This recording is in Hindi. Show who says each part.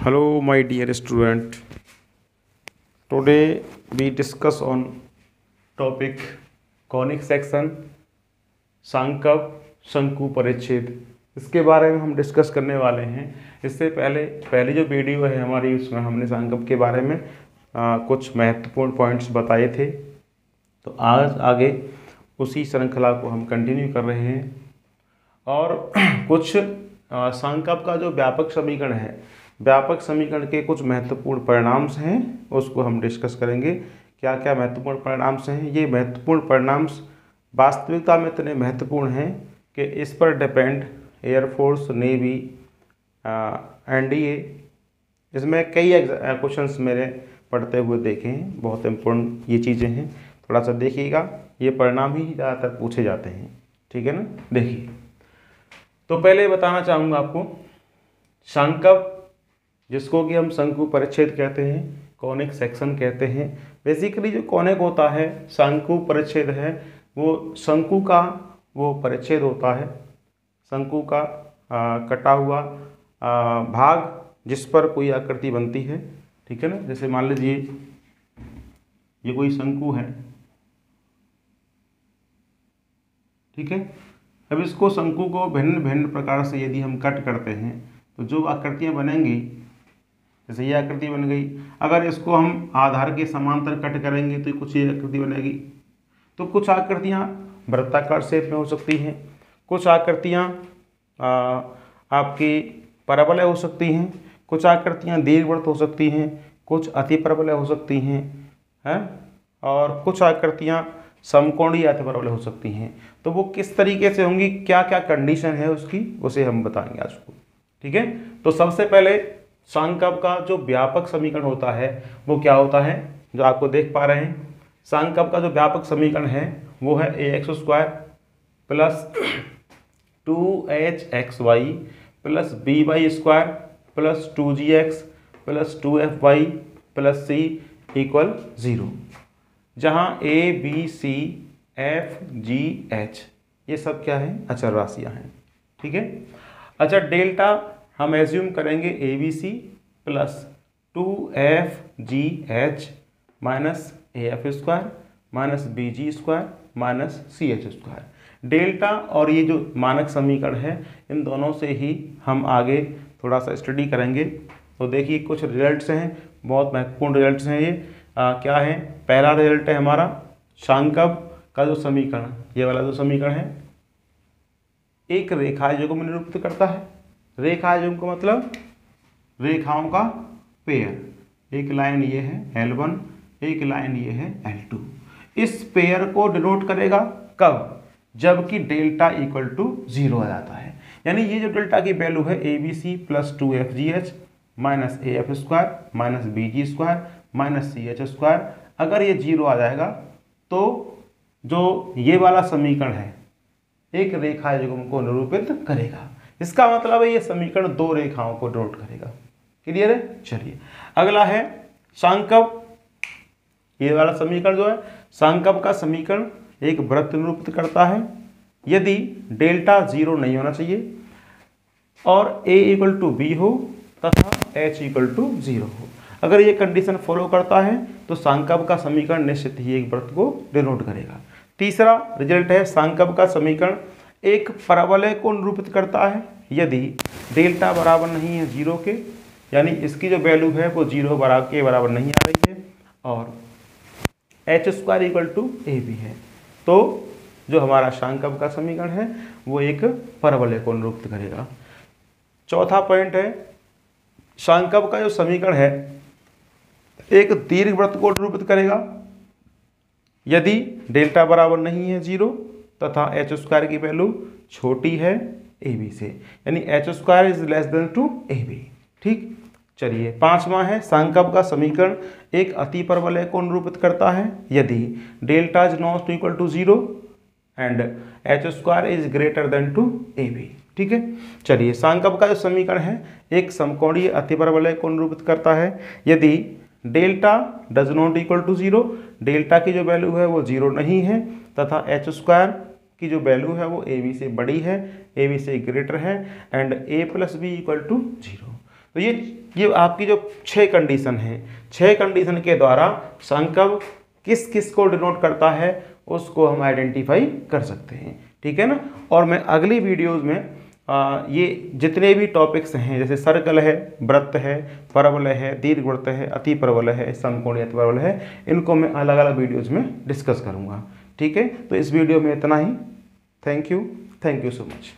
Speaker 1: Hello, my dear student. Today we discuss on topic conic section, सांकव शंकु परिच्छेद। इसके बारे में हम डिस्कस करने वाले हैं। इससे पहले जो वीडियो है हमारी, उसमें हमने सांकव के बारे में कुछ महत्वपूर्ण पॉइंट्स बताए थे। तो आज आगे उसी श्रृंखला को हम कंटिन्यू कर रहे हैं और कुछ सांकव का जो व्यापक समीकरण है, व्यापक समीकरण के कुछ महत्वपूर्ण परिणाम हैं, उसको हम डिस्कस करेंगे। क्या क्या महत्वपूर्ण परिणाम हैं? ये महत्वपूर्ण परिणाम वास्तविकता में इतने महत्वपूर्ण हैं कि इस पर डिपेंड एयरफोर्स, नेवी, एनडीए, इसमें कई क्वेश्चंस मेरे पढ़ते हुए देखे हैं। बहुत इम्पोर्टेंट ये चीज़ें हैं, थोड़ा सा देखिएगा। ये परिणाम ही ज़्यादातर पूछे जाते हैं, ठीक है ना। देखिए, तो पहले बताना चाहूँगा आपको, सांकव जिसको कि हम शंकु परिच्छेद कहते हैं, कॉनिक सेक्शन कहते हैं। बेसिकली जो कॉनिक होता है, शंकु परिच्छेद है, वो शंकु का वो परिच्छेद होता है, शंकु का कटा हुआ भाग जिस पर कोई आकृति बनती है, ठीक है ना। जैसे मान लीजिए ये कोई शंकु है, ठीक है। अब इसको शंकु को भिन्न भिन्न प्रकार से यदि हम कट करते हैं तो जो आकृतियाँ बनेंगी, जैसे ये आकृति बन गई। अगर इसको हम आधार के समांतर कट करेंगे तो कुछ ये आकृति बनेगी। तो कुछ आकृतियाँ वृत्ताकार शेप में हो सकती हैं, कुछ आकृतियाँ आपकी परवलय हो सकती हैं, कुछ आकृतियाँ दीर्घवृत्त हो सकती हैं, कुछ अतिपरवलय हो सकती हैं, और कुछ आकृतियाँ समकोणीय अतिपरवलय हो सकती हैं। तो वो किस तरीके से होंगी, क्या क्या कंडीशन है उसकी, उसे हम बताएंगे आज को, ठीक है। तो सबसे पहले सांकव का जो व्यापक समीकरण होता है वो क्या होता है, जो आपको देख पा रहे हैं। सांकव का जो व्यापक समीकरण है वो है ax² plus 2hxy plus by² plus 2gx plus 2fy plus c equal 0, जहाँ a b c f g h ये सब क्या है, अचर राशियाँ हैं, ठीक है। अच्छा, डेल्टा हम एज्यूम करेंगे A B C plus 2f(g(h) minus af² minus bg² minus ch²। Delta और ये जो मानक समीकरण है, इन दोनों से ही हम आगे थोड़ा सा स्टडी करेंगे। तो देखिए, कुछ रिजल्ट्स हैं, बहुत महत्वपूर्ण रिजल्ट्स हैं ये। क्या है? पहला रिजल्ट है हमारा, सांकव का जो समीकरण, ये वाला जो समीकरण है, एक रेखायुग्म में निरूपित करता है। रेखायुग्म का मतलब रेखाओं का पेयर। एक लाइन ये है L1, एक लाइन ये है L2। इस पेयर को डिनोट करेगा कब? जबकि डेल्टा इक्वल टू 0 आ जाता है। यानी ये जो डेल्टा की वैल्यू है ABC plus 2fgh minus af² minus bg² minus ch², अगर ये 0 आ जाएगा तो जो ये वाला समीकरण है एक रेखायुग्म को निरूपित करेगा। इसका मतलब है ये समीकरण दो रेखाओं को डिनोट करेगा। क्लियर है? चलिए, अगला है सांकव। ये वाला समीकरण जो है, सांकव का समीकरण एक वृत्त निरूपित करता है यदि डेल्टा 0 नहीं होना चाहिए और a इक्वल टू बी हो तथा h इक्वल टू 0 हो। अगर ये कंडीशन फॉलो करता है तो सांकव का समीकरण निश्चित ही एक वृत्त को डिनोट करेगा। तीसरा रिजल्ट है, सांकव का समीकरण एक परवलय को निरूपित करता है यदि डेल्टा बराबर नहीं है 0 के, यानी इसकी जो वैल्यू है वो 0 के बराबर नहीं आ रही है, और h² इक्वल टू a भी है। तो जो हमारा सांकव का समीकरण है वो एक परवलय को निरूपित करेगा। चौथा पॉइंट है, सांकव का जो समीकरण है एक दीर्घवृत्त को निरूपित करेगा यदि डेल्टा बराबर नहीं है 0 तथा h² की वैल्यू छोटी है ab से, यानी h² is less than to ab। ठीक, चलिए, पांचवा है, सांकव का समीकरण एक अतिपरवलय को निरूपित करता है यदि delta is not equal to 0 and h² is greater than to ab। ठीक है, चलिए, सांकव का जो समीकरण है एक समकोणीय अतिपरवलय को निरूपित करता है यदि delta does not equal to 0, delta की जो वैल्यू है वो 0 नहीं है तथा h² की जो वैल्यू है वो ab से बड़ी है, ab से ग्रेटर है, and a plus B equal to 0। तो ये आपकी जो 6 कंडीशन है, 6 कंडीशन के द्वारा संकल्प किस किस को डिनोट करता है उसको हम आइडेंटिफाई कर सकते हैं, ठीक है ना। और मैं अगली वीडियोस में ये जितने भी टॉपिक्स हैं, जैसे सर्कल है, वृत्त है, परवलय है, दीर्घवृत्त है, अति परवलय है, समकोणीय अति परवलय है, इनको मैं अलग अलग वीडियोज़ में डिस्कस करूँगा, ठीक है। तो इस वीडियो में इतना ही। Thank you so much.